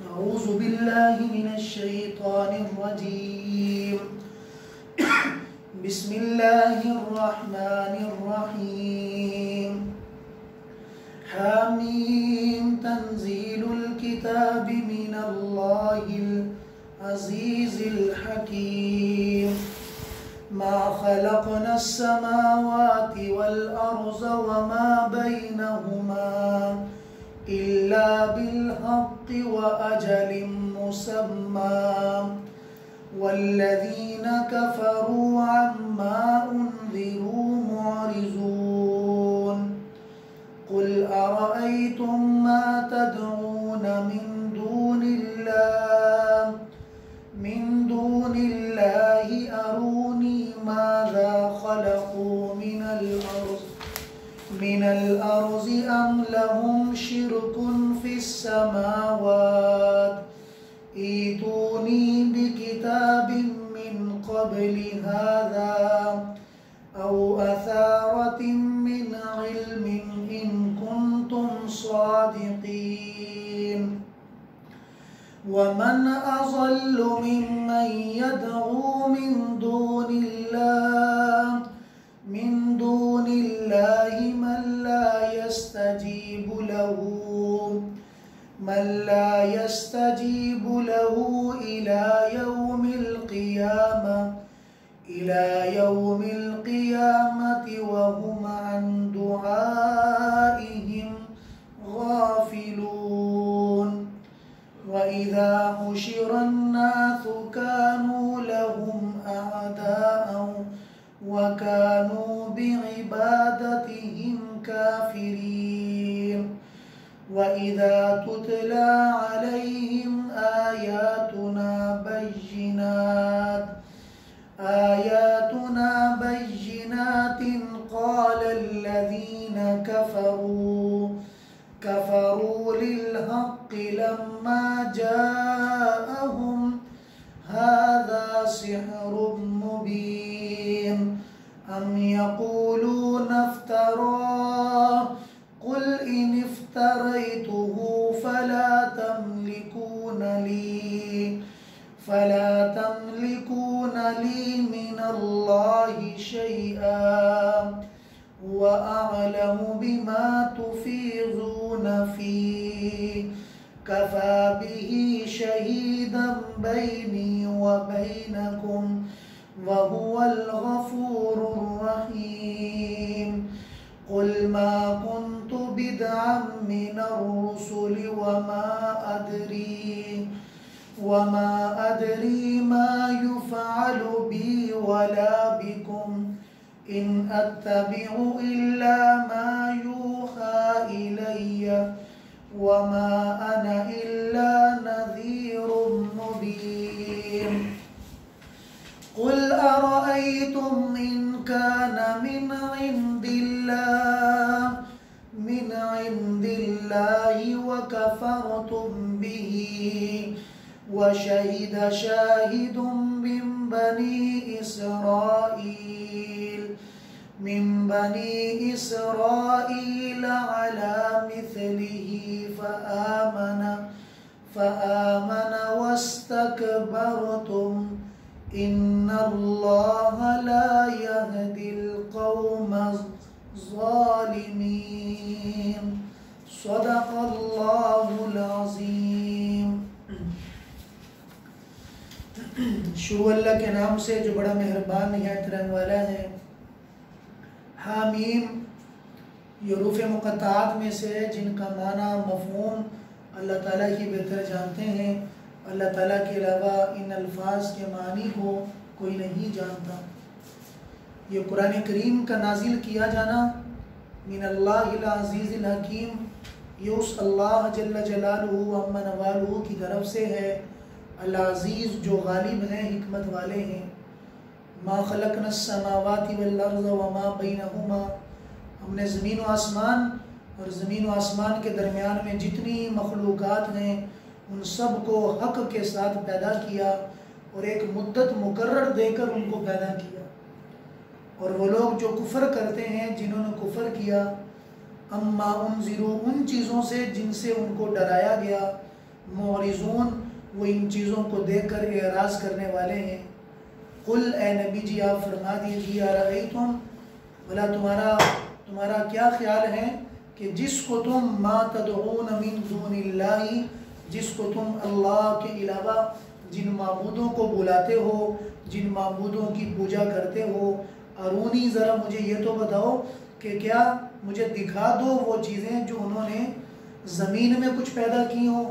अऊज़ु बिल्लाहि मिनश्शैतानिर्रजीम। बिस्मिल्लाहिर्रहमानिर्रहीम। हामीम तंजीलुल किताबि मिनल्लाहिल अज़ीज़िल हकीम। मा खलक़नस समावाति वल अर्ज़ वमा बैनहुमा इल्ला बिल हक़्क़ि व अजलिम मुसम्मा वल्लज़ीन कफ़रू अम्मा उन्ज़िरू मुअरिज़ून। क़ुल अरअयतुम मा तदऊन मिन दूनिल्लाहि अरूनी माज़ा खलक़ू मिनल अर्ज़ि अम लहुम शिरकुन फिस्समावात ईतूनी बिकिताबिन मिन क़ब्लि हाज़ा औ असारतिन मिन इल्मिन इन कुन्तुम सादिक़ीन। वमन अज़ल्लु मिम्मन यदअू मिन दूनिल्लाहि मन ला यस्तजीबु लहू इला यौमिल क़ियामति व हुम अन दुआइहिम गाफ़िलून। व इज़ा हुशिरन नासु कानू लहुम अअदाअन व कानू बिइबादतिहिम काफ़िरीन। व इज़ा तुतला अलैहिम आयातुना बय्यिनातिन क़ालल्लज़ीन कफ़रू लिल्हक़्क़ि लम्मा जाअहुम हाज़ा सिह्रुम मुबीन। अम यक़ूलून इफ्तराह क़ुल इन इफ्तरैतुहु फला तमलिकून ली मिनल्लाहि शैआ व अअलमु बिमा तुफ़ीज़ून फ़ीह कफ़ा बिही शहीदन बैनी व बैनकुम व हुवल गफ़ूरुर रहीम। क़ुल मा कुन्तु बिदअन मिनर रुसुलि वमा अदरी मा युफ़अलु बी वला बिकुम इन अत्तबिउ इल्ला मा यूहा इलय्य वमा अना इल्ला नज़ीरुम मुबीन। क़ुल अरअयतुम इन कान मिन इंदिल्लाहि व कफ़रतुम बिही व शहिद शाहिदुम मिन बनी इस्राईल अला मिस्लिही फ़आमन वस्तकबरतुम इन्नल्लाह ला यहदिल क़ौमज़ ज़ालिमीन। सदक़ल्लाहुल अज़ीम। शुरू अल्लाह के नाम से जो बड़ा मेहरबान निहायत रहने वाला है। हामीम ये रूफ़ मुक़त्ताअत में से है जिनका माना मफ़हूम अल्लाह ताला ही बेहतर जानते हैं। अल्लाह ताला के अलावा इन अल्फाज के मानी को कोई नहीं जानता। ये कुरान करीम का नाजिल किया जाना मिनल्लाहिल अज़ीज़िल हकीम, ये उस अल्लाह जल्ल जलालुहु व अम्मा नवालुहु की तरफ से है। अल अज़ीज़ जो गालिब हैं, हिकमत वाले हैं। मा खलक़नस समावाति वल अर्ज़ व मा बैनहुमा, हमने ज़मीन व आसमान और ज़मीन व आसमान के दरमियान में जितनी मखलूक़ात हैं उन सब को हक़ के साथ पैदा किया और एक मुद्दत मुकर्रर देकर उनको पैदा किया। और वो लोग जो कुफ़र करते हैं, जिन्होंने कुफ़र किया, अम्मा उन्ज़िरू, उन चीज़ों से जिनसे उनको डराया गया, मुअरिज़ून, वो इन चीज़ों को देख कर एराज़ करने वाले हैं। कुल ए नबी जी आप फरमा दीजिए अरअयतुम, भला तुम्हारा क्या ख्याल है कि जिसको तुम मा तदऊन मिन दूनिल्लाहि, जिसको तुम अल्लाह के अलावा जिन माबूदों को बुलाते हो, जिन माबूदों की पूजा करते हो, अरूनी ज़रा मुझे ये तो बताओ कि क्या मुझे दिखा दो वो चीज़ें जो उन्होंने ज़मीन में कुछ पैदा की हो।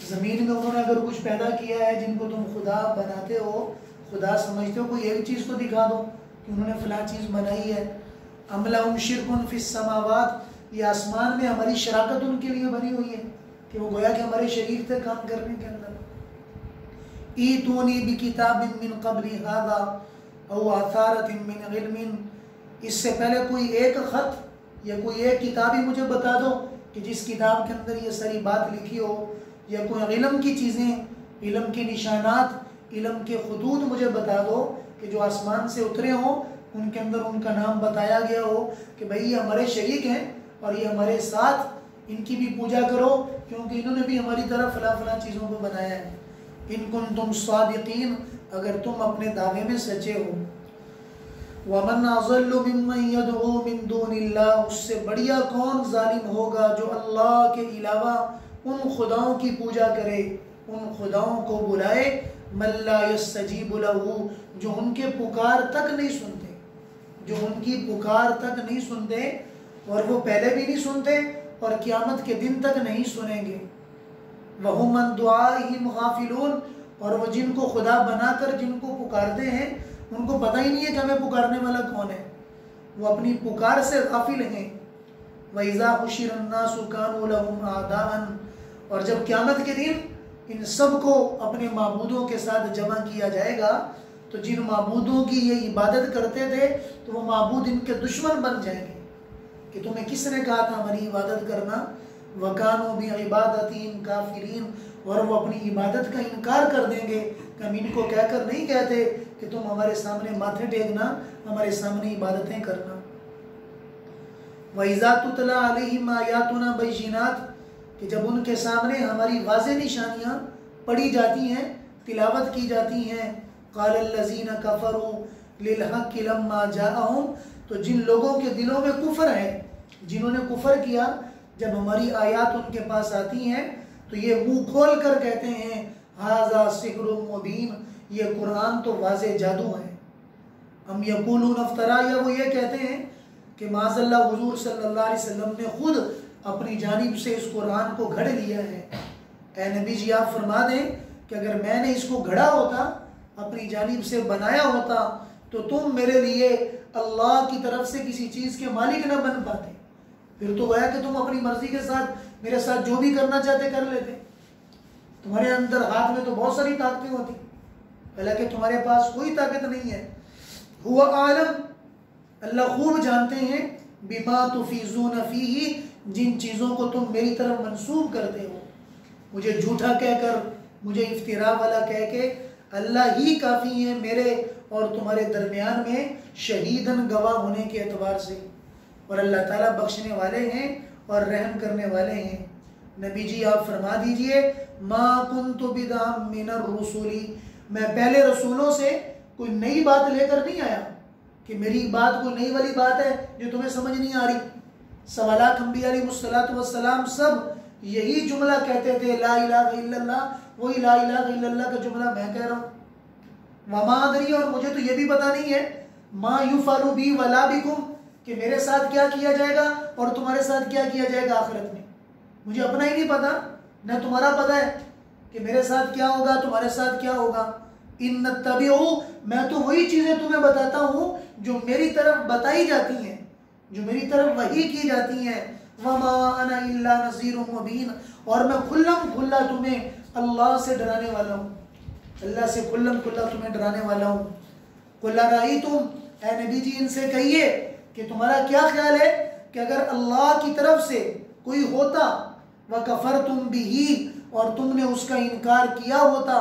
ज़मीन में उन्होंने अगर कुछ पैदा किया है जिनको तुम खुदा बनाते हो, खुदा समझते हो, कोई एक चीज़ तो दिखा दो कि उन्होंने फ़लाँ चीज़ बनाई है। अम लहुम शिरकुन फिस समावात, ये आसमान में हमारी शराकत उनके लिए बनी हुई है कि वो गोया कि हमारे शरीर थे काम करने के अंदर। ईतूनी बिकिताबिन मिन क़ब्लि हाज़ा औ आसारतिन मिन इल्मिन, इससे पहले कोई एक ख़त या कोई एक किताब ही मुझे बता दो कि जिस किताब के अंदर ये सारी बात लिखी हो, या कोई इल्म की चीज़ें, इल्म के निशानात, इल्म के खुतूत मुझे बता दो कि जो आसमान से उतरे हों उनके अंदर उनका नाम बताया गया हो कि भाई ये हमारे शरीक हैं और ये हमारे साथ, इनकी भी पूजा करो क्योंकि इन्होंने भी हमारी तरह फ़लाँ फ़लाँ चीज़ों को बनाया है। इन कुंतुम सादिकीन, अगर तुम अपने दावे में सच्चे हो। वमन अज़ल्लु मिम्मन यदऊ मिन दूनिल्लाह, उससे बढ़िया कौन जालिम होगा जो अल्लाह के अलावा उन खुदाओं की पूजा करे, उन खुदाओं को बुलाए, मल्ला यस्तजीबु लहू, जो उनके पुकार तक नहीं सुनते, जो उनकी पुकार तक नहीं सुनते, और वो पहले भी नहीं सुनते और क़यामत के दिन तक नहीं सुनेंगे। वहुम अन दुआइहिम गाफिलून, और वो जिनको खुदा बनाकर जिनको पुकारते हैं उनको पता ही नहीं है कि हमें पुकारने वाला कौन है, वो अपनी पुकार से गाफिल हैं। वइज़ा हुशिरन नासु कानू लहुम आदाअन, और जब क़यामत के दिन इन सब को अपने माबूदों के साथ जमा किया जाएगा तो जिन माबूदों की ये इबादत करते थे तो वो माबूद इनके दुश्मन बन जाएंगे कि तुम्हें किसने कहा था हमारी इबादत करना। वकानो भी इबादतीन काफिरीन, और वो अपनी इबादत का इनकार कर देंगे कि हम इनको कहकर नहीं कहते कि तुम हमारे सामने माथे टेकना, हमारे सामने इबादतें करना। वइज़ा तुतला अलैहिम आयातुना बैयिनात, कि जब उनके सामने हमारी वाज़ेह निशानियाँ पढ़ी जाती हैं, तिलावत की जाती हैं, क़ालल्लज़ीना कफ़रू लिलहक़्क़ि लम्मा जाअहुम, तो जिन लोगों के दिलों में कुफ़र है, जिन्होंने कुफ़र किया, जब हमारी आयात उनके पास आती हैं तो ये मुँह खोल कर कहते हैं हाज़ा सिहरुम मुबीन, ये कुरान तो वाज़ेह जादू है। हम यक़ूलून अफ़्तरा, या वो ये कहते हैं कि माज़अल्लाह हुज़ूर सल्लल्लाहु अलैहि वसल्लम ने खुद अपनी जानिब से इस कुरान को घड़ लिया है। ए नबी जी आप फरमा दें कि अगर मैंने इसको घड़ा होता, अपनी जानिब से बनाया होता, तो तुम मेरे लिए अल्लाह की तरफ से किसी चीज़ के मालिक न बन पाते, फिर तो गया कि तुम अपनी मर्जी के साथ मेरे साथ जो भी करना चाहते कर लेते। तुम्हारे अंदर हाथ में तो बहुत सारी ताकतें होती, हालांकि तुम्हारे पास कोई ताकत नहीं है। हुवा आलम, अल्लाह खूब जानते हैं, बिमा तुफीज़ून फीही, जिन चीज़ों को तुम मेरी तरफ मंसूब करते हो। मुझे झूठा कहकर, मुझे इफ्तिरा वाला कह के, अल्लाह ही काफ़ी है मेरे और तुम्हारे दरमियान में शहीदन गवाह होने के एतबार से। और अल्लाह ताला बख्शने वाले हैं और रहम करने वाले हैं। नबी जी आप फरमा दीजिए, मा कुन्तु बिदअम मिनर रुसूली, मैं पहले रसूलों से कोई नई बात लेकर नहीं आया कि मेरी बात कोई नई वाली बात है जो तुम्हें समझ नहीं आ रही। सवालात अंबिया अलैहिमुस्सलातु वस्सलाम सब यही जुमला कहते थे, ला इलाहा इल्लल्लाह, वही ला इलाहा इल्लल्लाह का जुमला मैं कह रहा हूँ। वमा अदरी, और मुझे तो ये भी पता नहीं है, मा युफअलु बी वला बिकुम, कि मेरे साथ क्या किया जाएगा और तुम्हारे साथ क्या किया जाएगा आखिरत में। मुझे अपना ही नहीं पता, न तुम्हारा पता है कि मेरे साथ क्या होगा, तुम्हारे साथ क्या होगा। इन नत्तबिउ, मैं तो वही चीज़ें तुम्हें बताता हूँ जो मेरी तरफ बताई जाती हैं, जो मेरी तरफ वही की जाती हैं। वमा अना इल्ला नज़ीरुम मुबीन, और मैं खुल्लम खुल्ला तुम्हें अल्लाह से डराने वाला हूँ, अल्लाह से खुल्लम खुल्ला तुम्हें डराने वाला हूँ। कुल अरअयतुम, ऐ नबी जी इनसे कहिए कि तुम्हारा क्या ख्याल है कि अगर अल्लाह की तरफ से कोई होता, व कफरतुम बिही, और तुमने उसका इनकार किया होता,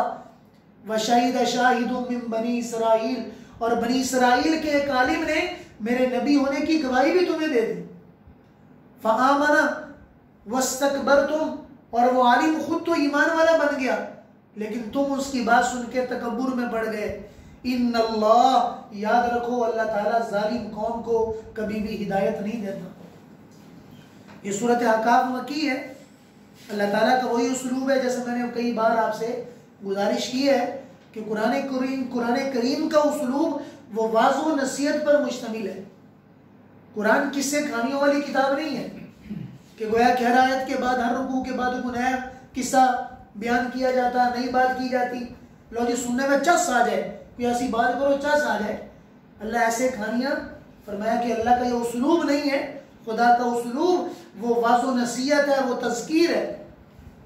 व शहीद शाहिदुम मिन बनी इसराइल, और बनी इसराइल के एक आलिम ने मेरे नबी होने की गवाही भी तुम्हें दे दी। फ़आमना वस्तकबरतुम, और वो आलिम खुद तो ईमान वाला बन गया, लेकिन तुम उसकी बात सुन के तकब्बुर में बढ़ गए। इन्नल्लाह, याद रखो, अल्लाह ताला जालिम कौम को कभी भी हिदायत नहीं देता। ये सूरत अहकाफ मक्की है। अल्लाह ताला का वही उसलूब है, जैसे मैंने कई बार आपसे गुजारिश की है कि कुरान करीम का उसलूब वो वाज़ो नसीहत पर मुश्तमिल है। कुरान किस्से कहानियों वाली किताब नहीं है कि गोया कि हर आयत के बाद, हर रुकू के बाद कोई नया किस्सा बयान किया जाता, नई बात की जाती, लो जी सुनने में चस आ जाए, कोई ऐसी बात करो चस आ जाए। अल्लाह ऐसे कहानियाँ, फरमाया कि अल्लाह का ये उसलूब नहीं है। खुदा का उसलूब वो वाज़ो नसीहत है, वो तज़कीर है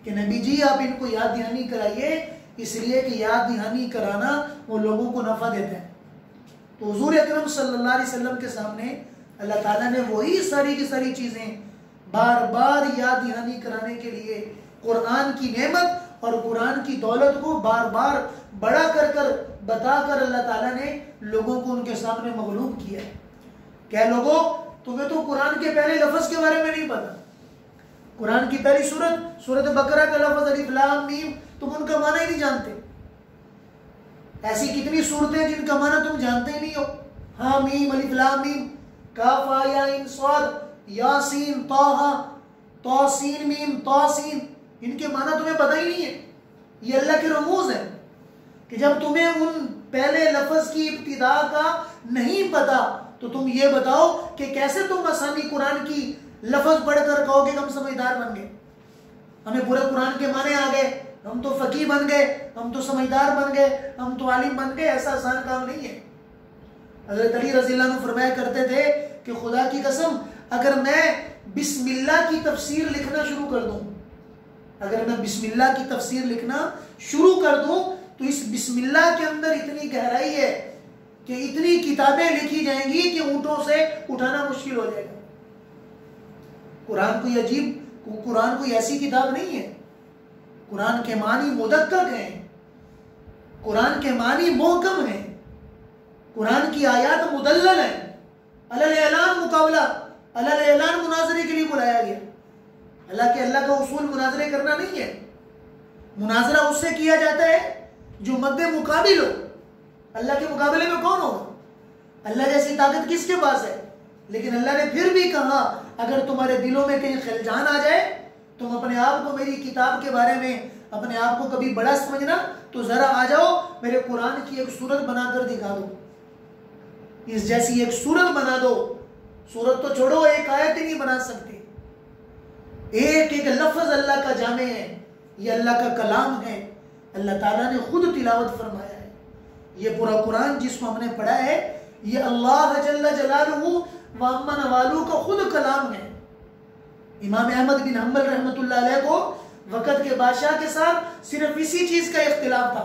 कि नबी जी आप इनको याद दहानी कराइए, इसलिए कि याद दहानी कराना वो लोगों को नफ़ा देता है। तो हुज़ूर अकरम सल्लल्लाहु अलैहि वसल्लम के सामने अल्लाह ताला ने वही सारी की सारी चीज़ें बार बार याद दहानी कराने के लिए कुरान की नेमत और कुरान की दौलत को बार बार बड़ा कर बताकर अल्लाह ताला ने लोगों को उनके सामने मगलूब किया। क्या लोगों, तुम्हें तो कुरान के पहले लफ्ज़ के बारे में नहीं पता। कुरान की पहली सूरत बकरा का लफ्ज़ अलिफ लाम मीम, तुम उनका माना ही नहीं जानते। ऐसी कितनी सूरतें जिनका माना तुम जानते ही नहीं हो। हाँ मीम अलिफ लाम मीम, काफ हा या इन स्वाद, यासीन ताहा, तौसीन मीम तौसीन, इनके माना तुम्हें पता ही नहीं है। ये अल्लाह के रमूज है कि जब तुम्हें उन पहले लफ्ज़ की इब्तिदा का नहीं पता तो तुम ये बताओ कि कैसे तुम आसानी कुरान की लफ्ज़ पढ़कर कहोगे हम समझदार बन गए, हमें पूरे कुरान के माने आ गए, हम तो फ़कीह बन गए, हम तो समझदार बन गए, हम तो आलिम बन गए। ऐसा आसान काम नहीं है। हज़रत अली रज़ियल्लाहु अन्हु फरमाया करते थे कि खुदा की कसम, अगर मैं बिस्मिल्लाह की तफसीर लिखना शुरू कर दूं, अगर मैं बिस्मिल्लाह की तफसीर लिखना शुरू कर दूं तो इस बिस्मिल्लाह के अंदर इतनी गहराई है कि इतनी किताबें लिखी जाएंगी कि ऊँटों से उठाना मुश्किल हो जाएगा। कुरान कोई अजीब, कुरान कोई ऐसी किताब नहीं है। कुरान के मानी मुदक्कक हैं, कुरान के मानी मोहकम हैं, कुरान की आयत मुदल्लल हैं। अलल ऐलान मुकाबला, अलल ऐलान मुनाजरे के लिए बुलाया गया। अल्लाह का उसूल मुनाजरे करना नहीं है। मुनाजरा उससे किया जाता है जो मद्दे मुकाबिल हो। अल्लाह के मुकाबले में कौन होगा? अल्लाह जैसी ताकत किसके पास है? लेकिन अल्लाह ने फिर भी कहा अगर तुम्हारे दिलों में कहीं खिलजान आ जाए, तुम अपने आप को मेरी किताब के बारे में अपने आप को कभी बड़ा समझना, तो जरा आ जाओ मेरे कुरान की एक सूरत बनाकर दिखा दो, इस जैसी एक सूरत बना दो। सूरत तो छोड़ो, एक आयत ही नहीं बना सकते। एक एक लफ्ज अल्लाह का जामे है, ये अल्लाह का कलाम है। अल्लाह ताला ने खुद तिलावत फरमाया है। ये पूरा कुरान जिसको हमने पढ़ा है, ये अल्लाह जल्ल जलालहू व अम्मा नवालू का खुद कलाम है। इमाम अहमद बिन हम्बल रहमतुल्लाह अलैह को वक़्त के बादशाह के साथ सिर्फ इसी चीज का इख्तिलाफ था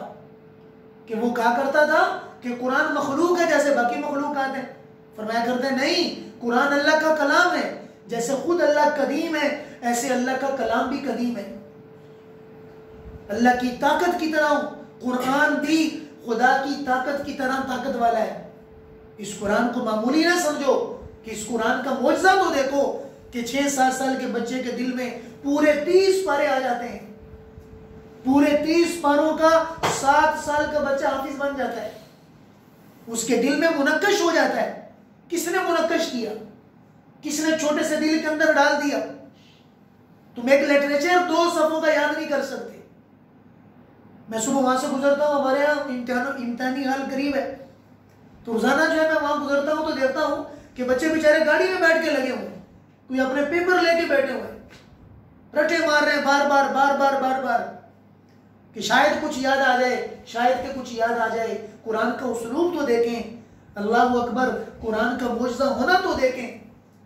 कि वो कहा करता था कि कुरान मखलूक है जैसे बाकी मखलूकात हैं। फरमाया करते नहीं, कुरान अल्लाह का कलाम है। जैसे खुद अल्लाह कदीम है, ऐसे अल्लाह का कलाम भी कदीम है। अल्लाह की ताकत की तरह कुरान भी खुदा की ताकत की तरह ताकत वाला है। इस कुरान को मामूली ना समझो कि इस कुरान का मौजज़ा तो देखो कि 6-7 साल के बच्चे के दिल में पूरे 30 पारे आ जाते हैं। पूरे 30 पारों का 7 साल का बच्चा हाफिज बन जाता है, उसके दिल में मुनक्कश हो जाता है। किसने मुनक्कश किया? किसने छोटे से दिल के अंदर डाल दिया? तुम एक लिटरेचर 2 सफ़ों का याद नहीं कर सकते। मैं सुबह वहां से गुजरता हूँ, हमारे यहाँ इम्तिहानी हाल करीब है, तो रोजाना जो है मैं वहां गुजरता हूँ तो देखता हूँ कि बच्चे बेचारे गाड़ी में बैठ के लगे हुए, कोई अपने पेपर लेके बैठे हुए, रटे मार रहे हैं बार बार बार बार बार बार कि शायद कुछ याद आ जाए, शायद के कुछ याद आ जाए। कुरान का उसलूब तो देखें, अल्लाह अकबर, कुरान का मौजज़ा होना तो देखें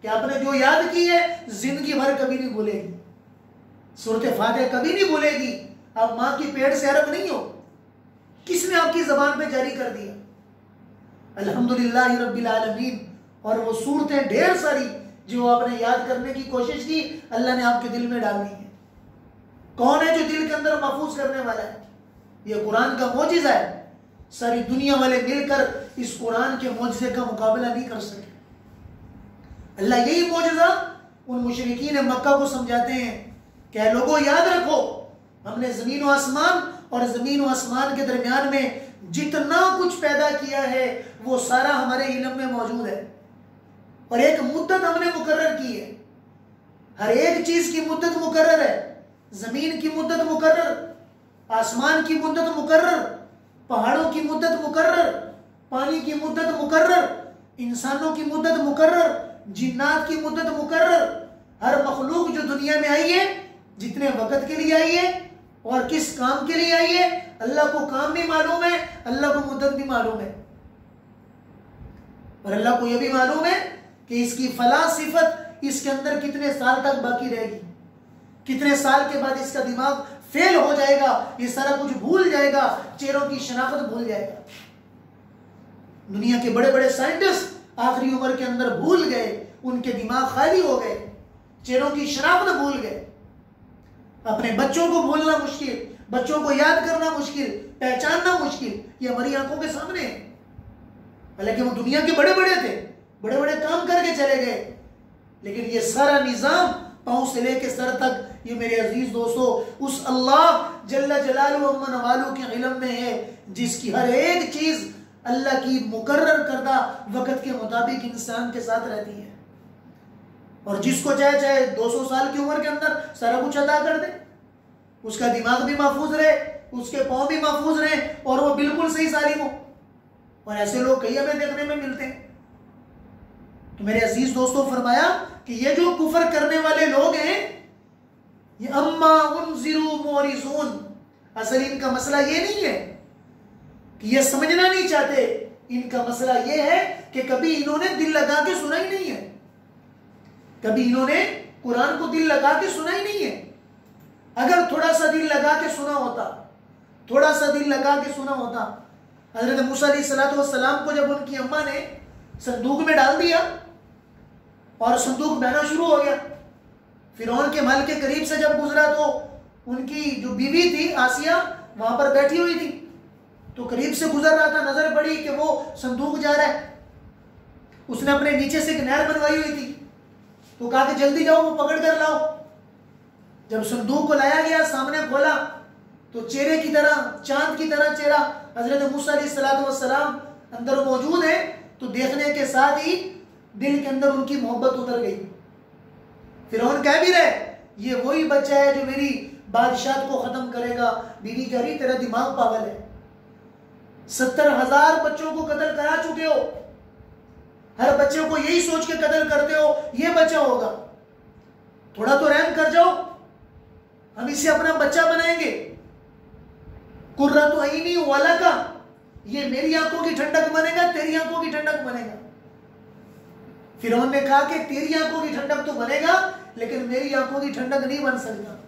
कि आपने जो याद की है जिंदगी भर कभी नहीं भूलेगी। सूरत फातिहा कभी नहीं भूलेगी। आप माँ की पेट से अरब नहीं हो, किसने आपकी जबान पे जारी कर दिया? अल्हम्दुलिल्लाह रब्बिल आलमीन। और वो सूरतें ढेर सारी जो आपने याद करने की कोशिश की, अल्लाह ने आपके दिल में डाल दी है। कौन है जो दिल के अंदर महफूज करने वाला है? ये कुरान का मौजिज़ा है। सारी दुनिया वाले मिलकर इस कुरान के मौजिज़े का मुकाबला नहीं कर सके। अल्लाह यही मौजिज़ा उन मुशरिकीन मक्का को समझाते हैं क्या लोगों याद रखो, हमने ज़मीन व आसमान और ज़मीन व आसमान के दरमियान में जितना कुछ पैदा किया है वो सारा हमारे इल्म में मौजूद है, और एक मुद्दत हमने मुकर्रर की है। हर एक चीज की मुद्दत मुकर्रर है। जमीन की मुद्दत मुकर्रर, आसमान की मुद्दत मुकर्रर, पहाड़ों की मुद्दत मुकर्रर, पानी की मुद्दत मुकर्रर, इंसानों की मुद्दत मुकर्रर, जिन्नात की मुद्दत मुकर्रर। हर मखलूक जो दुनिया में आई है, जितने वक्त के लिए आई है और किस काम के लिए आई है, अल्लाह को काम भी मालूम है, अल्लाह को मुद्दत भी मालूम है। और अल्लाह को यह भी मालूम है कि इसकी फला सिफत इसके अंदर कितने साल तक बाकी रहेगी, कितने साल के बाद इसका दिमाग फेल हो जाएगा, ये सारा कुछ भूल जाएगा, चेहरों की शनाख्त भूल जाएगा। दुनिया के बड़े बड़े साइंटिस्ट आखिरी उम्र के अंदर भूल गए, उनके दिमाग खाली हो गए, चेहरों की शनाख्त भूल गए। अपने बच्चों को भूलना मुश्किल, बच्चों को याद करना मुश्किल, पहचानना मुश्किल, ये हमारी आंखों के सामने है। हालांकि वो दुनिया के बड़े बड़े थे, बड़े बड़े काम करके चले गए, लेकिन ये सारा निजाम पांव से लेके सर तक, ये मेरे अजीज दोस्तों उस अल्लाह जल्ला जलालहू अम्मा नवालू के इल्म में है, जिसकी हर एक चीज अल्लाह की मुकर्रर करदा वक्त के मुताबिक इंसान के साथ रहती है। और जिसको चाहे चाहे 200 साल की उम्र के अंदर सारा कुछ अदा कर दे, उसका दिमाग भी महफूज रहे, उसके पांव भी महफूज रहे और वो बिल्कुल सही सालिम हो। और ऐसे लोग कई हमें देखने में मिलते हैं। तो मेरे अजीज दोस्तों फरमाया कि ये जो कुफर करने वाले लोग हैं, ये अम्मा उनजिरू मोरिजून, असल इनका मसला ये नहीं है कि ये समझना नहीं चाहते, इनका मसला ये है कि कभी इन्होंने दिल लगा के सुना ही नहीं है, कभी इन्होंने कुरान को दिल लगा के सुना ही नहीं है। अगर थोड़ा सा दिल लगा के सुना होता, थोड़ा सा दिल लगा के सुना होता, हजरत मूसा अलैहिस्सलाम को जब उनकी अम्मा ने संदूक में डाल दिया और संदूक बहना शुरू हो गया, फिरौन के महल के करीब से जब गुजरा तो उनकी जो बीवी थी आसिया वहां पर बैठी हुई थी, तो करीब से गुजर रहा था, नजर पड़ी कि वो संदूक जा रहा है। उसने अपने नीचे से एक नहर बनवाई हुई थी, तो कहा कि जल्दी जाओ वो पकड़ कर लाओ। जब संदूक को लाया गया, सामने खोला तो चेहरे की तरह, चांद की तरह चेहरा हजरत मूसा अलैहिस्सलाम अंदर मौजूद है। तो देखने के साथ ही दिल के अंदर उनकी मोहब्बत उतर गई। फिरौन कह भी रहे ये वही बच्चा है जो मेरी बादशाह को खत्म करेगा। बीवी कह रही तेरा दिमाग पागल है, 70,000 बच्चों को कत्ल करा चुके हो, हर बच्चे को यही सोच के कत्ल करते हो ये बच्चा होगा, थोड़ा तो रहम कर जाओ, हम इसे अपना बच्चा बनाएंगे। कुर्रतु ऐनी वलका, ये मेरी आंखों की ठंडक बनेगा, तेरी आंखों की ठंडक बनेगा। फिरौन ने कहा कि तेरी आंखों की ठंडक तो बनेगा, लेकिन मेरी आंखों की ठंडक नहीं बन सकता।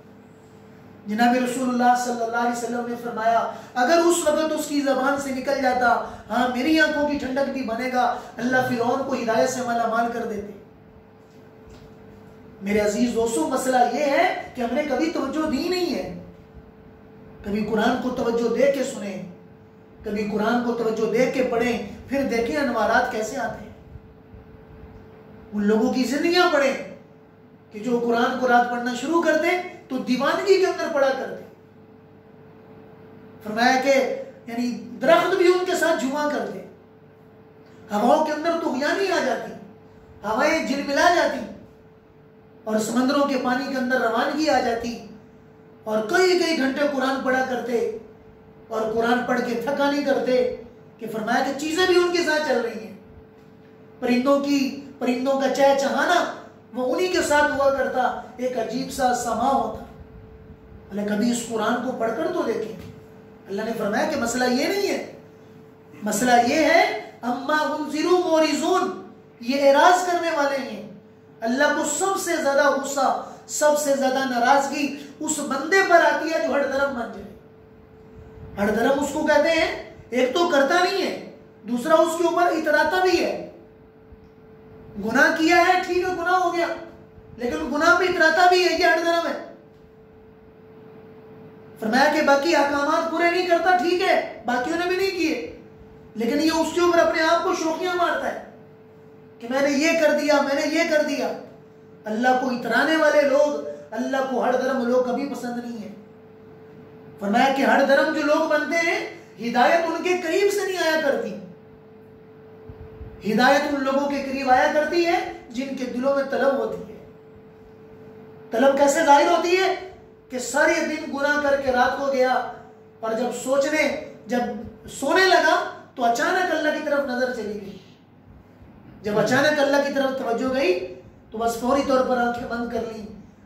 जनाब रसूलुल्लाह सल्लल्लाहु अलैहि वसल्लम ने फरमाया अगर उस वक्त उसकी जबान से निकल जाता हाँ मेरी आंखों की ठंडक भी बनेगा, अल्लाह फिरौन को हिदायत से मालामाल कर देते। मेरे अजीज दोस्तों मसला ये है कि हमने कभी तवज्जो दी नहीं है, कभी कुरान को तवज्जो दे के सुने, कभी कुरान को तवज्जो दे के पढ़ें, फिर देखें अनवारात कैसे आते हैं। उन लोगों की जिंदगियां पढ़ें कि जो कुरान को रात पढ़ना शुरू करते तो दीवानगी के अंदर पढ़ा करते। फरमाया कि यानी दरख्त भी उनके साथ जुआ करते, हवाओं के अंदर तुग़यानी आ जाती, हवाएं झिलमिला जाती और समंदरों के पानी के अंदर रवानगी आ जाती, और कई कई घंटे कुरान पढ़ा करते और कुरान पढ़ के थका नहीं करते कि फरमाया कि चीजें भी उनके साथ चल रही हैं। परिंदों का चहचहाना वो उन्हीं के साथ हुआ करता, एक अजीब सा समा होता। अल्लाह कभी इस कुरान को पढ़कर तो देखें। अल्लाह ने फरमाया कि मसला ये नहीं है, मसला ये है अम्मा उनजिरू मोरिजून, ये एराज करने वाले हैं। अल्लाह को सबसे ज्यादा गुस्सा, सबसे ज्यादा नाराजगी उस बंदे पर आती है जो हरदरम बन जाए। हरदरम उसको कहते हैं, एक तो करता नहीं है, दूसरा उसके ऊपर इतराता भी है। गुनाह किया है ठीक है, गुनाह हो गया, लेकिन गुनाह पे इतराता भी है, ये हरदरम है। फरमाया कि बाकी अहकामात पूरे नहीं करता ठीक है, बाकियों ने भी नहीं किए, लेकिन ये उसके ऊपर अपने आप को शोखियां मारता है कि मैंने ये कर दिया, मैंने ये कर दिया। अल्लाह को इतराने वाले लोग, अल्लाह को हर धर्म लोग कभी पसंद नहीं है। फरमाया कि हर धर्म जो लोग बनते हैं हिदायत उनके करीब से नहीं आया करती, हिदायत उन लोगों के करीब आया करती है जिनके दिलों में तलब होती है। तलब कैसे जाहिर होती है कि सारे दिन गुनाह करके रात को गया और जब सोने लगा तो अचानक अल्लाह की तरफ नजर चली गई। जब अचानक अल्लाह की तरफ तवज्जो गई तो बस फौरी तौर पर आंखें बंद कर ली।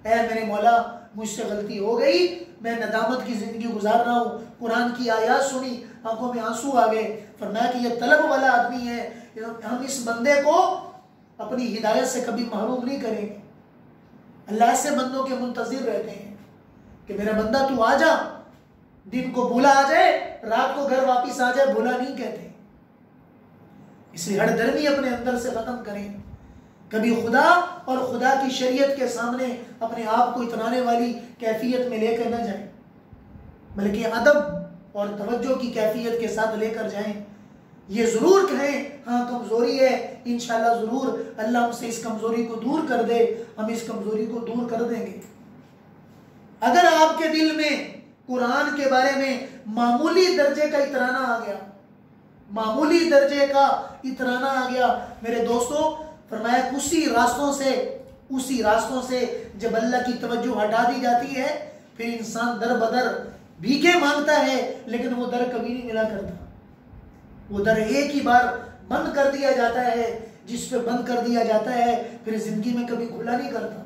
ऐ मेरे मौला, मुझसे गलती हो गई, मैं नदामत की जिंदगी गुजार रहा हूँ। कुरान की आयत सुनी, आंखों में आंसू आ गए। फरमाया कि ये तलब वाला आदमी है, हम इस बंदे को अपनी हिदायत से कभी महरूम नहीं करेंगे। अल्लाह से बंदों के मुंतजिर रहते हैं कि मेरा बंदा तू आ जा, दिन को भूला आ जाए, रात को घर वापिस आ जाए, भूला नहीं कहते। इसलिए हर धर्मी अपने अंदर से खत्म करें, कभी खुदा और खुदा की शरीयत के सामने अपने आप को इतराने वाली कैफियत में लेकर न जाएं, बल्कि अदब और तवज्जो की कैफियत के साथ लेकर जाएं। ये जरूर कहें हाँ कमजोरी है, इंशाल्लाह जरूर अल्लाह हमसे इस कमजोरी को दूर कर दे, हम इस कमजोरी को दूर कर देंगे। अगर आपके दिल में कुरान के बारे में मामूली दर्जे का इतराना आ गया, मामूली दर्जे का इतराना आ गया, मेरे दोस्तों, फरमाया उसी रास्तों से जब अल्लाह की तवज्जो हटा दी जाती है फिर इंसान दर बदर भीखे मांगता है, लेकिन वो दर कभी नहीं मिला करता। वो दर एक ही बार बंद कर दिया जाता है, जिस पे बंद कर दिया जाता है फिर जिंदगी में कभी खुला नहीं करता।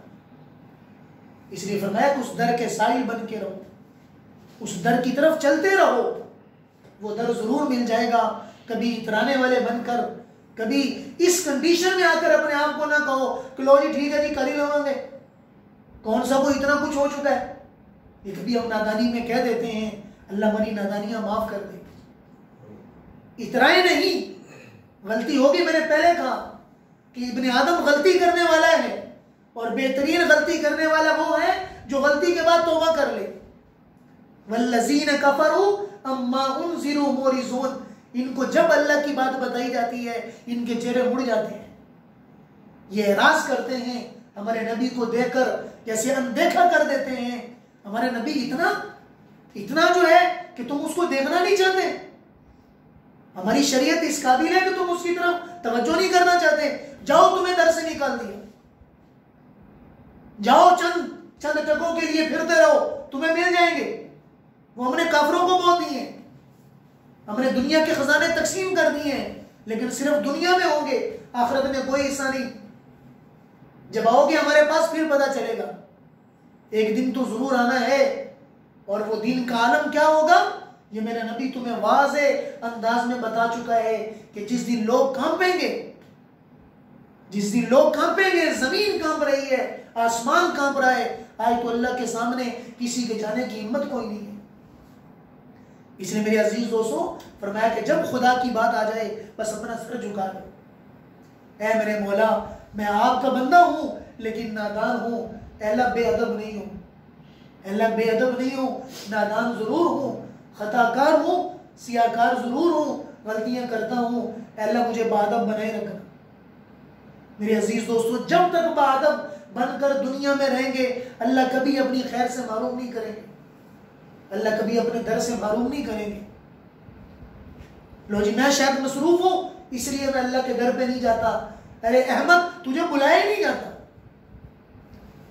इसलिए फरमाया उस दर के साइल बन के रहो, उस दर की तरफ चलते रहो, वो दर जरूर मिल जाएगा। कभी इतराने वाले बनकर, कभी इस कंडीशन में आकर अपने आप को ना कहो कि लो जी ठीक है जी कर ही लवांगे, कौन सा कोई इतना कुछ हो चुका है। ये कभी हम नादानी में कह देते हैं, अल्लाह हमारी नादानियां माफ कर दे। इतराए नहीं, गलती होगी। मैंने पहले कहा कि इब्ने आदम गलती करने वाला है और बेहतरीन गलती करने वाला वो है जो गलती के बाद तौबा कर ले। वल्लज़ीन कफरू अम्मा उनज़िरू मोरिज़ून, इनको जब अल्लाह की बात बताई जाती है इनके चेहरे मुड़ जाते हैं, ये एराज करते हैं, हमारे नबी को देखकर जैसे अनदेखा कर देते हैं। हमारे नबी इतना जो है कि तुम उसको देखना नहीं चाहते, हमारी शरीयत इस काबिल है कि तुम उसकी तरफ तवज्जो नहीं करना चाहते। जाओ, तुम्हें दर से निकाल दिया, जाओ चंद टकों के लिए फिरते रहो, तुम्हें मिल जाएंगे। वो हमने काफरों को बोल दिए, हमने दुनिया के खजाने तकसीम कर दिए हैं, लेकिन सिर्फ दुनिया में होंगे, आखिरत में कोई हिस्सा नहीं। जब आओगे हमारे पास फिर पता चलेगा। एक दिन तो जरूर आना है, और वो दिन का आलम क्या होगा ये मेरा नबी तुम्हें वाज़े अंदाज में बता चुका है कि जिस दिन लोग कांपेंगे, जिस दिन लोग कांपेंगे, जमीन कांप रही है, आसमान कांप रहा है, आए तो अल्लाह के सामने किसी के जाने की हिम्मत कोई नहीं है। इसलिए मेरे अजीज दोस्तों, फरमाया कि जब खुदा की बात आ जाए बस अपना सर झुका लो। ऐ मेरे मौला, मैं आपका बंदा हूं लेकिन नादान हूं, अल्लाह बेअदब नहीं हूं, अल्लाह बेअदब नहीं हूं, नादान जरूर हूं, खताकार हूं, सियाकार जरूर हूं, गलतियां करता हूं, अल्लाह मुझे बाअदब बनाए रखना। मेरे अजीज दोस्तों, जब तक बाअदब बनकर दुनिया में रहेंगे अल्लाह कभी अपनी खैर से महरूम नहीं करेंगे, अल्लाह कभी अपने दर से महरूम नहीं करेंगे। लो जी मैं शायद मसरूफ हूं इसलिए मैं अल्लाह के दर पे नहीं जाता। अरे अहमद, तुझे बुलाया ही नहीं जाता,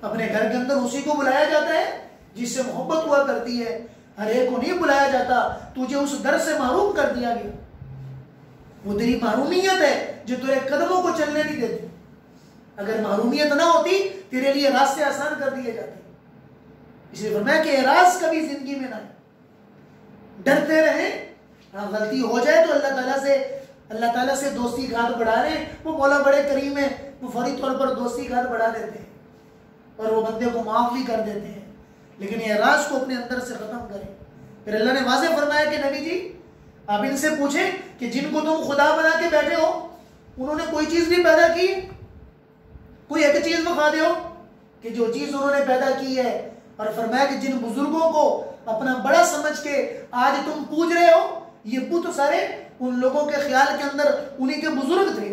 अपने घर के अंदर उसी को बुलाया जाता है जिससे मोहब्बत हुआ करती है, हर एक को नहीं बुलाया जाता। तुझे उस दर से महरूम कर दिया गया, वो तेरी महरूमियत है जो तेरे कदमों को चलने नहीं देती। अगर महरूमियत ना होती तेरे लिए रास्ते आसान कर दिए जाते। इसलिए फरमाया कि एराज कभी जिंदगी में ना, डरते रहे। हाँ, गलती हो जाए तो अल्लाह ताला से दोस्ती का हाथ बढ़ा रहे, वो मौला बड़े करीम है, वो फौरी तौर पर दोस्ती का हाथ बढ़ा देते हैं और वो बंदे को माफ भी कर देते हैं। लेकिन एराज को अपने अंदर से खत्म करें। फिर अल्लाह ने वाज़े फरमाया कि नबी जी आप इनसे पूछें कि जिनको तुम खुदा बना के बैठे हो उन्होंने कोई चीज नहीं पैदा की, कोई एक चीज बता दो कि जो चीज उन्होंने पैदा की है। और फरमाया कि जिन बुजुर्गों को अपना बड़ा समझ के आज तुम पूज रहे हो, ये बुत सारे उन लोगों के ख्याल के अंदर उन्हीं के बुजुर्ग थे,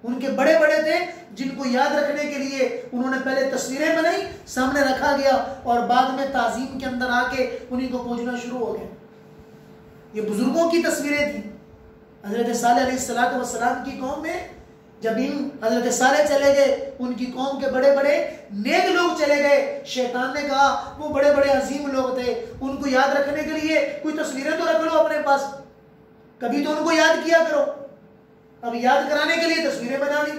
उनके बड़े बड़े थे जिनको याद रखने के लिए उन्होंने पहले तस्वीरें बनाई, सामने रखा गया और बाद में ताजीम के अंदर आके उन्हीं को पूजना शुरू हो गया। ये बुजुर्गों की तस्वीरें थी। हजरत सालेह अलैहिस्सलाम की कौम में जब इन हजरत सालेह चले गए, उनकी कौम के बड़े बड़े नेक लोग चले गए, शैतान ने कहा वो बड़े बड़े अजीम लोग थे, उनको याद रखने के लिए कोई तस्वीरें तो रख लो अपने पास, कभी तो उनको याद किया करो। अब याद कराने के लिए तस्वीरें बना ली,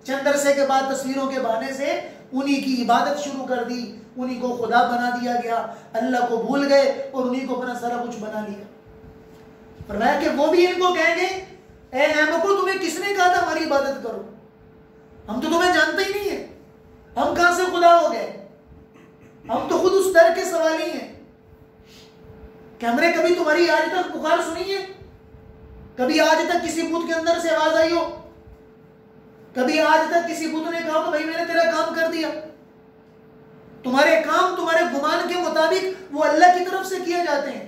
चंद अरसे के बाद तस्वीरों के बहाने से उन्हीं की इबादत शुरू कर दी, उन्हीं को खुदा बना दिया गया, अल्लाह को भूल गए और उन्हीं को अपना सारा कुछ बना लिया। फरमाया कि वो भी इनको कहेंगे, ए अहमको तुम्हें किसने कहा था हमारी इबादत करो, हम तो तुम्हें जानते ही नहीं है, हम कहां से खुदा हो गए, हम तो खुद उस दर के सवाली हैं। क्या हमने कभी तुम्हारी आज तक पुकार सुनी है? कभी आज तक किसी बुत के अंदर से आवाज आई हो? कभी आज तक किसी बुत ने कहा कि भाई मैंने तेरा काम कर दिया? तुम्हारे काम तुम्हारे गुमान के मुताबिक वो अल्लाह की तरफ से किए जाते हैं।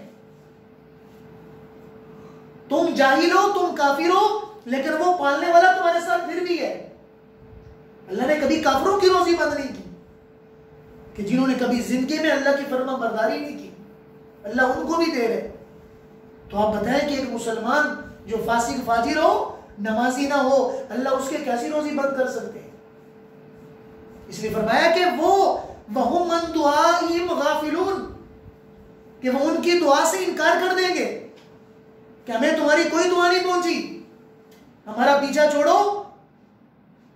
तुम जाहिल हो, तुम काफिर हो, लेकिन वो पालने वाला तुम्हारे साथ फिर भी है। अल्लाह ने कभी काफिरों की रोजी बंद नहीं की कि जिन्होंने कभी जिंदगी में अल्लाह की फर्मा बरदारी नहीं की, अल्लाह उनको भी दे रहे। तो आप बताएं कि एक मुसलमान जो फासिक फाजिर हो, नमाजी ना हो, अल्लाह उसके कैसी रोजी बंद कर सकते हैं? इसलिए फरमाया कि वो वहुम मन दुआइम गाफिलून, कि वो उनकी दुआ से इनकार कर देंगे कि हमें तुम्हारी कोई दुआ नहीं पहुंची, हमारा पीछा छोड़ो,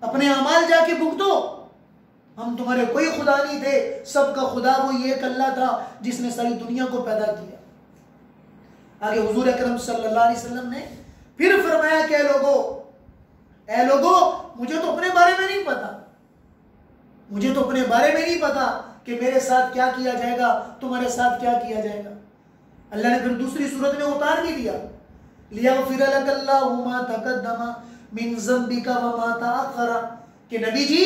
अपने अमाल जाके भुगतो, हम तुम्हारे कोई खुदा नहीं थे, सबका खुदा वो एक अल्लाह था जिसने सारी दुनिया को पैदा किया। आगे हुजूर अकरम सल्लल्लाहु अलैहि वसल्लम ने फिर फरमाया कि ए लोगो, मुझे तो अपने बारे में नहीं पता, मुझे तो अपने बारे में नहीं पता कि मेरे साथ क्या किया जाएगा, तुम्हारे साथ क्या किया जाएगा। अल्लाह ने फिर दूसरी सूरत में उतार भी दिया, लियग़फ़िर लकल्लाहु मा तक़द्दम मिन ज़ंबिका व मा तअख़्ख़र, कि नबी जी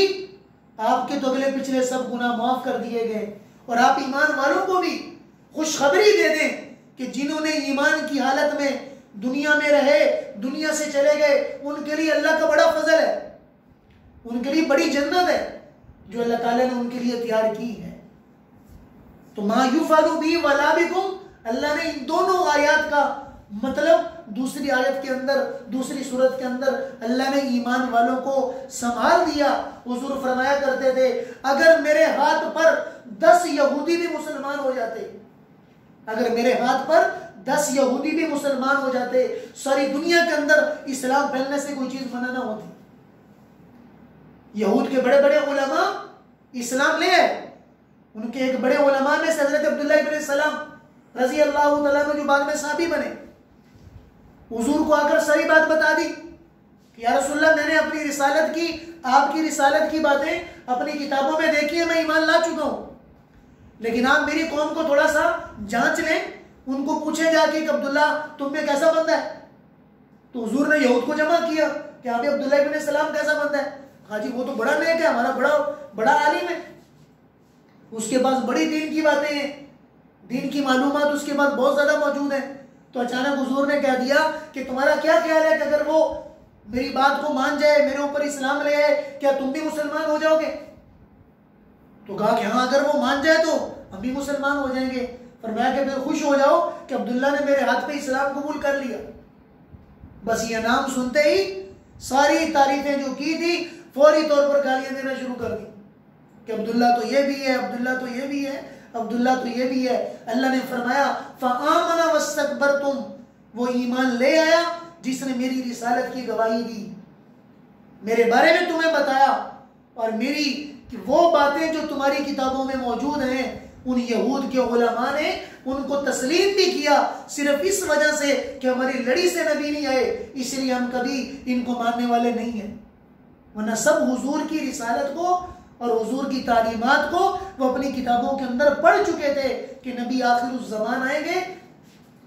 आपके तो अगले पिछले सब गुनाह माफ कर दिए गए, और आप ईमान वालों को भी खुशखबरी दे दें कि जिन्होंने ईमान की हालत में दुनिया में रहे, दुनिया से चले गए, उनके लिए अल्लाह का बड़ा फजल है, उनके लिए बड़ी जन्नत है जो अल्लाह ताला ने उनके लिए तैयार की है। तो मा युफ़अलु बी वला बिकुम, अल्लाह ने इन दोनों आयत का मतलब दूसरी आयत के अंदर, दूसरी सूरत के अंदर अल्लाह ने ईमान वालों को संभाल दिया। हुजूर फरमाया करते थे, अगर मेरे हाथ पर 10 यहूदी भी मुसलमान हो जाते, अगर मेरे हाथ पर 10 यहूदी भी मुसलमान हो जाते, सारी दुनिया के अंदर इस्लाम फैलने से कोई चीज मना ना होती। यहूद के बड़े बड़े उलमा इस्लाम ले आए, उनके एक बड़े उलमा में से हजरत अब्दुल्लाह इब्न सलाम रजी अल्लाह तआला अन्हु जो बाद में साहबी बने, हुजूर को आकर सारी बात बता दी कि या रसूलल्लाह, मैंने अपनी रिसालत की, आपकी रिसालत की बातें अपनी किताबों में देखी है, मैं ईमान ला चुका हूं, लेकिन आप मेरी कौम को थोड़ा सा जांच लें, उनको पूछे जाके कि अब्दुल्ला तुम में कैसा बंदा है। तो हुजूर ने यहूद को जमा किया कि आप अब्दुल्ला इब्न सलाम कैसा बंदा है। हाँ जी, वो तो बड़ा नेक है, हमारा बड़ा बड़ा आलिम है, उसके पास बड़ी दीन की बातें हैं, दीन की मालूमात उसके पास बहुत ज्यादा मौजूद है। तो अचानक हुजूर ने कह दिया कि तुम्हारा क्या ख्याल है कि अगर वो मेरी बात को मान जाए, मेरे ऊपर इस्लाम ले आए, क्या तुम भी मुसलमान हो जाओगे? तो कहा कि हाँ, अगर वो मान जाए तो हम भी मुसलमान हो जाएंगे। फरमाया कि फिर खुश हो जाओ कि अब्दुल्ला ने मेरे हाथ पे इस्लाम कबूल कर लिया। बस ये नाम सुनते ही सारी तारीफें जो की थी फौरी तौर पर गालियां देना शुरू कर दी कि अब्दुल्ला तो ये भी है, अब्दुल्ला तो ये भी है, अब्दुल्ला तो ये भी है। अल्लाह ने फरमाया फ़आमना वस्तकबरतुम, वो ईमान ले आया जिसने मेरी रिसालत की गवाही दी, मेरे बारे में तुम्हें बताया, और मेरी कि वो बातें जो तुम्हारी किताबों में मौजूद हैं, उन यहूद के उलमा ने उनको तस्लीम भी किया, सिर्फ इस वजह से कि हमारी लड़ी से नबी नहीं आए, इसलिए हम कभी इनको मानने वाले नहीं हैं। वरना सब हुजूर की रिसालत को और हुजूर की तालीमात को वो अपनी किताबों के अंदर पढ़ चुके थे कि नबी आखिर उस ज़मान आएंगे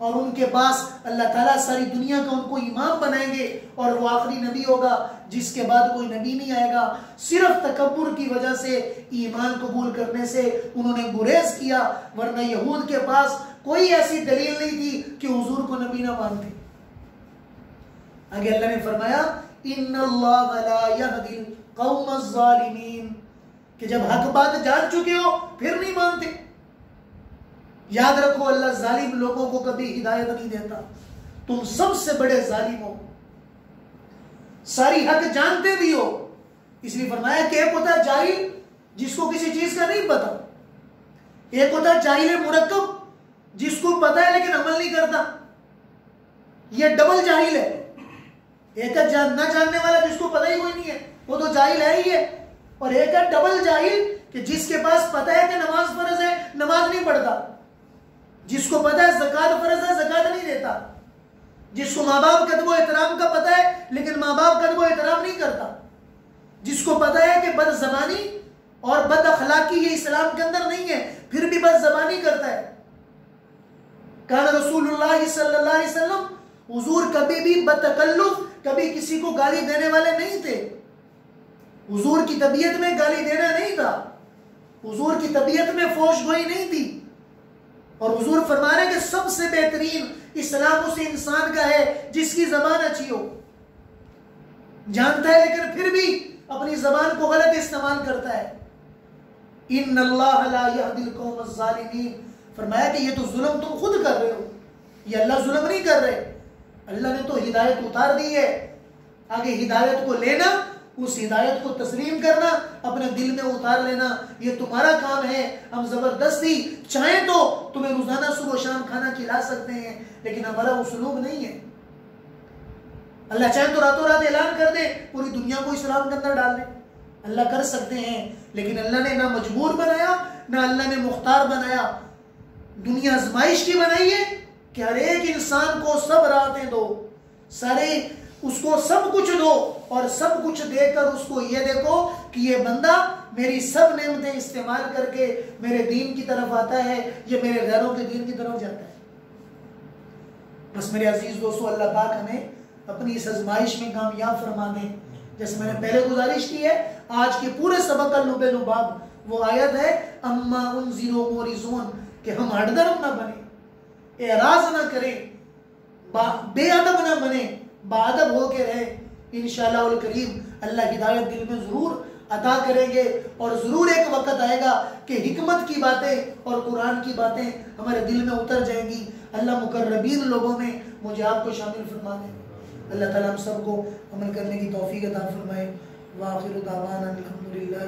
और उनके पास अल्लाह ताला सारी दुनिया का उनको इमाम बनाएंगे, और वो आखिरी नबी होगा जिसके बाद कोई नबी नहीं आएगा। सिर्फ तकब्बुर की वजह से, ईमान कबूल करने से उन्होंने गुरेज किया, वरना यहूद के पास कोई ऐसी दलील नहीं थी कि हुजूर को नबी ना मानते। आगे अल्लाह ने फरमाया इन्नल्लाह ला यहदिल कौमज़ ज़ालिमीन, कि जब हक बात जान चुके हो फिर नहीं मानते। याद रखो अल्लाह जालिम लोगों को कभी हिदायत नहीं देता। तुम सबसे बड़े जालिम हो, सारी हक जानते भी हो। इसलिए फरमाया कि एक होता है जाहिल जिसको किसी चीज का नहीं पता, एक होता है जाहिल मुरक्कब जिसको पता है लेकिन अमल नहीं करता, यह डबल जाहिल है। एक है ना जानने वाला जिसको पता ही कोई नहीं है, वो तो जाहिल है ही है, और एक है डबल जाहिल कि जिसके पास पता है कि नमाज फर्ज है, नमाज नहीं पढ़ता, जिसको पता है ज़कात फर्ज है, ज़कात नहीं देता, जिसको माँ बाप का अदब एहतराम का पता है लेकिन माँ बाप का अदब एहतराम नहीं करता, जिसको पता है कि बदज़बानी और बद अखलाकी ये इस्लाम के अंदर नहीं है फिर भी बदज़बानी करता है। कान रसूलुल्लाह सल्लल्लाहु अलैहि वसल्लम, हुजूर कभी भी बतकल्लुफ, कभी किसी को गाली देने वाले नहीं थे। हुजूर की तबीयत में गाली देना नहीं था, हुजूर की तबीयत में फोशगोई नहीं थी। और हुजूर फरमा रहे कि सबसे बेहतरीन इस्लाम उस इंसान का है जिसकी जबान अच्छी हो, जानता है लेकिन फिर भी अपनी जबान को गलत इस्तेमाल करता है। इन्नल्लाह ला यहदिल कौमज़ ज़ालिमीन, फरमाया कि ये तो जुल्म तुम खुद कर रहे हो, ये अल्लाह जुल्म नहीं कर रहे, अल्लाह ने तो हिदायत उतार दी है। आगे हिदायत को लेना, उस हिदायत को तस्लीम करना, अपने दिल में उतार लेना, ये तुम्हारा काम है। हम जबरदस्ती चाहें तो तुम्हें रोजाना सुबह शाम खाना खिला सकते हैं, लेकिन हमारा उसलूब नहीं है। अल्लाह चाहे तो रातों रात ऐलान कर दे, पूरी दुनिया को इस्लाम के अंदर डाल दे, अल्लाह कर सकते हैं, लेकिन अल्लाह ने ना मजबूर बनाया ना अल्लाह ने मुख्तार बनाया। दुनिया आजमाइश की बनाई है कि हर एक इंसान को सब राहतें दो, सारे उसको सब कुछ दो, और सब कुछ देकर उसको ये देखो कि ये बंदा मेरी सब नेमतें इस्तेमाल करके मेरे दीन की तरफ आता है, ये मेरे गैरों के दीन की तरफ जाता है। बस मेरे अजीज दोस्तों, अल्लाह पाक हमें अपनी इस आजमाइश में कामयाब फरमा दें। जैसे मैंने पहले गुजारिश की है, आज के पूरे सबक का लुबे लुबाब वो आयत है अम्मा उनज़िरो मोरिज़ून, कि हम हड़दर्म ना बने, एराज ना करें, बेअदब ना बने, बाअदब होके रहे। इंशाअल्लाह उल करीम अल्लाह हिदायत दिल में जरूर अता करेंगे, और जरूर एक वक्त आएगा कि हिकमत की बातें और कुरान की बातें हमारे दिल में उतर जाएंगी। अल्लाह मुकर्रबीन लोगों में मुझे आपको शामिल फरमा दे। अल्लाह ताला हम सबको अमल करने की तौफीक अता फरमाए। व आखिरु दावाना अल्हम्दुलिल्लाह।